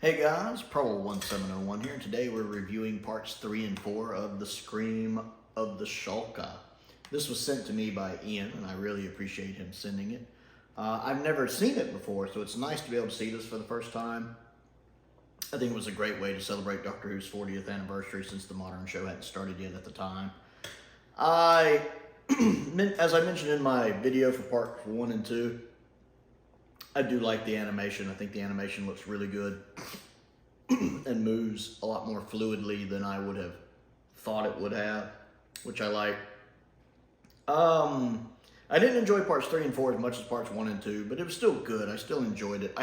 Hey guys, Prowl 1701 here, and today we're reviewing parts 3 and 4 of The Scream of the Shalka. This was sent to me by Ian, and I really appreciate him sending it. I've never seen it before, so it's nice to be able to see this for the first time. I think it was a great way to celebrate Doctor Who's 40th anniversary since the modern show hadn't started yet at the time. As I mentioned in my video for part 1 and 2, I do like the animation. I think the animation looks really good and moves a lot more fluidly than I would have thought it would have, which I like. I didn't enjoy parts 3 and 4 as much as parts 1 and 2, but it was still good. I still enjoyed it.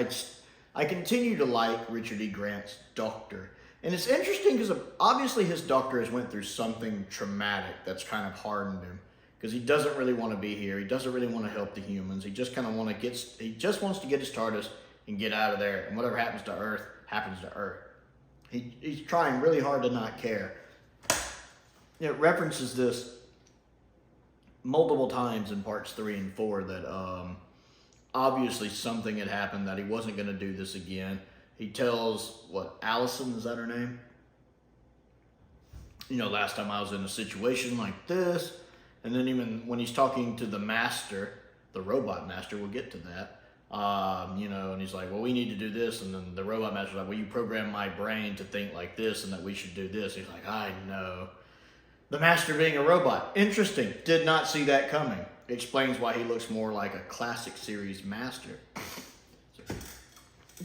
I continue to like Richard E. Grant's Doctor. And it's interesting because obviously his Doctor has went through something traumatic that's kind of hardened him. Because he doesn't really want to be here. He doesn't really want to help the humans. He just kind of he just wants to get his TARDIS and get out of there. And whatever happens to Earth, happens to Earth. He's trying really hard to not care. It references this multiple times in parts 3 and 4 that obviously something had happened that he wasn't going to do this again. He tells, Allison, is that her name? You know, last time I was in a situation like this. And then even when he's talking to the master, the robot master, we'll get to that, and he's like, well, we need to do this. And then the robot master's like, well, you program my brain to think like this and that we should do this. He's like, I know. The master being a robot. Interesting. Did not see that coming. Explains why he looks more like a classic series master.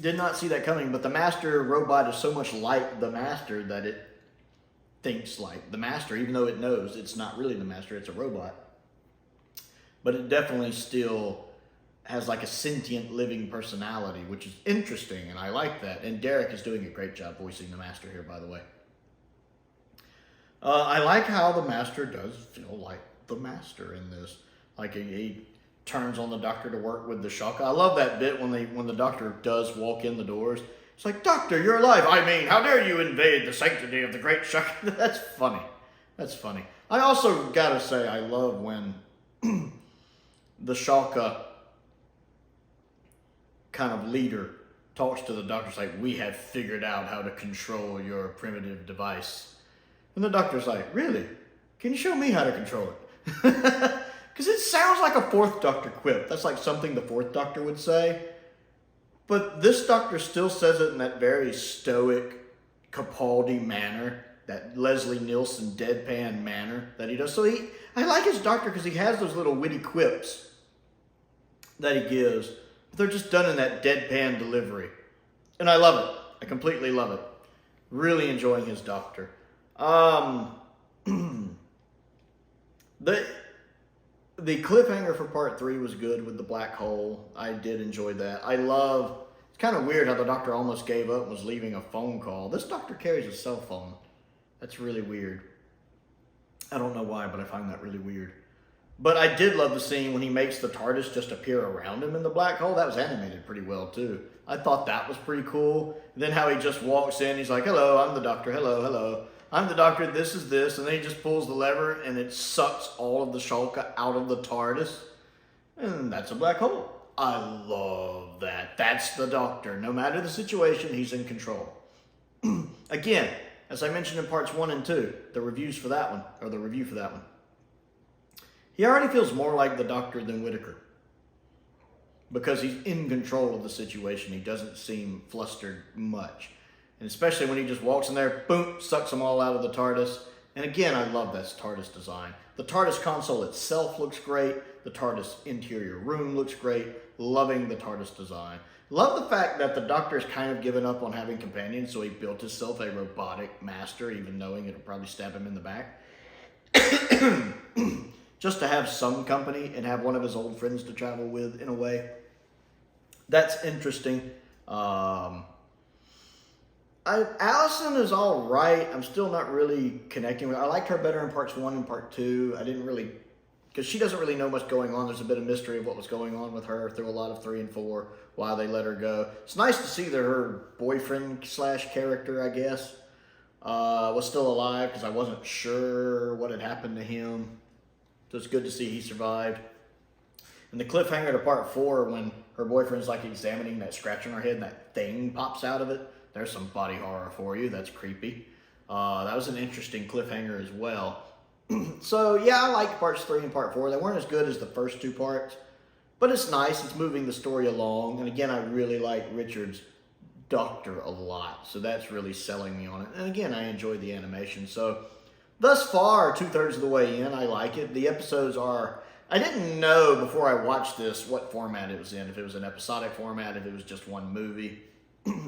Did not see that coming, but the master robot is so much like the master that it thinks like the master, even though it knows it's not really the master, it's a robot. But it definitely still has like a sentient living personality, which is interesting, and I like that. And Derek is doing a great job voicing the master here, by the way. I like how the master does feel like the master in this. Like he turns on the Doctor to work with the Shalka. I love that bit when the Doctor does walk in the doors. It's like, Doctor, you're alive. I mean, how dare you invade the sanctity of the great Shalka? That's funny. That's funny. I also gotta say, I love when the Shalka kind of leader talks to the Doctor. It's like, we have figured out how to control your primitive device. And the Doctor's like, really? Can you show me how to control it? Because it sounds like a Fourth Doctor quip. That's like something the Fourth Doctor would say. But this Doctor still says it in that very stoic Capaldi manner, that Leslie Nielsen deadpan manner that he does. So I like his Doctor because he has those little witty quips that he gives. But they're just done in that deadpan delivery. And I love it. I completely love it. Really enjoying his Doctor. The cliffhanger for part 3 was good with the black hole. I did enjoy that. It's kind of weird how the Doctor almost gave up and was leaving a phone call. This Doctor carries a cell phone. That's really weird. I don't know why, but I find that really weird. But I did love the scene when he makes the TARDIS just appear around him in the black hole. That was animated pretty well, too. I thought that was pretty cool. And then how he just walks in, he's like, hello, I'm the Doctor, hello, hello. I'm the Doctor, this is this, and then he just pulls the lever and it sucks all of the Shalka out of the TARDIS. And that's a black hole. I love that. That's the Doctor. No matter the situation, he's in control. Again, as I mentioned in parts 1 and 2, the review for that one. He already feels more like the Doctor than Whittaker. Because he's in control of the situation. He doesn't seem flustered much. And especially when he just walks in there, boom, sucks them all out of the TARDIS. And again, I love that TARDIS design. The TARDIS console itself looks great. The TARDIS interior room looks great. Loving the TARDIS design. Love the fact that the Doctor's kind of given up on having companions, so he built himself a robotic master, even knowing it'll probably stab him in the back. Just to have some company and have one of his old friends to travel with, in a way. That's interesting. Allison is all right. I'm still not really connecting with her. I liked her better in parts 1 and part 2. I didn't really, because she doesn't really know what's going on. There's a bit of mystery of what was going on with her through a lot of 3 and 4, why they let her go. It's nice to see that her boyfriend / character, I guess, was still alive, because I wasn't sure what had happened to him. So it's good to see he survived. And the cliffhanger to part 4, when her boyfriend's like examining that scratch on her head and that thing pops out of it. There's some body horror for you. That's creepy. That was an interesting cliffhanger as well. So yeah, I liked parts 3 and part 4. They weren't as good as the first 2 parts, but it's nice. It's moving the story along. And again, I really like Richard's doctor a lot. So that's really selling me on it. And again, I enjoyed the animation. So thus far, 2/3 of the way in, I like it. The episodes are, I didn't know before I watched this what format it was in. If it was an episodic format, if it was just one movie.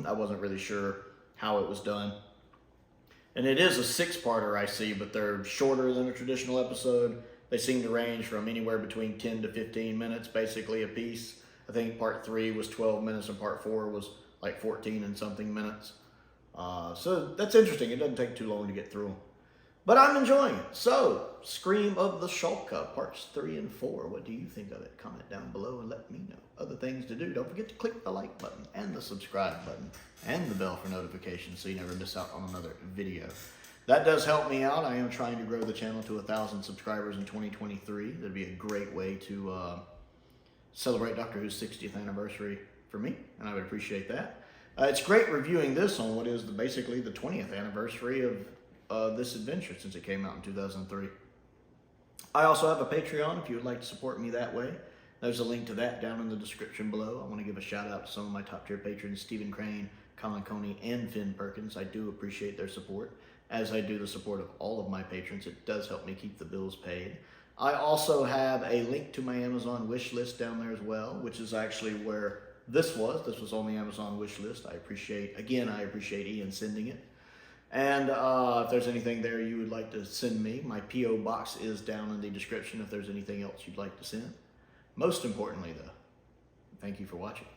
I wasn't really sure how it was done. And it is a 6-parter I see, but they're shorter than a traditional episode. They seem to range from anywhere between 10 to 15 minutes, basically a piece. I think part 3 was 12 minutes and part 4 was like 14 and something minutes. So that's interesting. It doesn't take too long to get through them. But I'm enjoying it. So, Scream of the Shalka, parts 3 and 4. What do you think of it? Comment down below and let me know. Other things to do. Don't forget to click the like button and the subscribe button and the bell for notifications so you never miss out on another video. That does help me out. I am trying to grow the channel to 1,000 subscribers in 2023. That'd be a great way to celebrate Doctor Who's 60th anniversary for me, and I would appreciate that. It's great reviewing this on what is basically the 20th anniversary of this adventure since it came out in 2003. I also have a Patreon if you would like to support me that way. There's a link to that down in the description below. I want to give a shout out to some of my top tier patrons, Stephen Crane, Colin Coney, and Finn Perkins. I do appreciate their support, as I do the support of all of my patrons. It does help me keep the bills paid. I also have a link to my Amazon wish list down there as well, which is actually where this was. This was on the Amazon wish list. I appreciate Ian sending it. And if there's anything there you would like to send me, my P.O. box is down in the description if there's anything else you'd like to send. Most importantly, though, thank you for watching.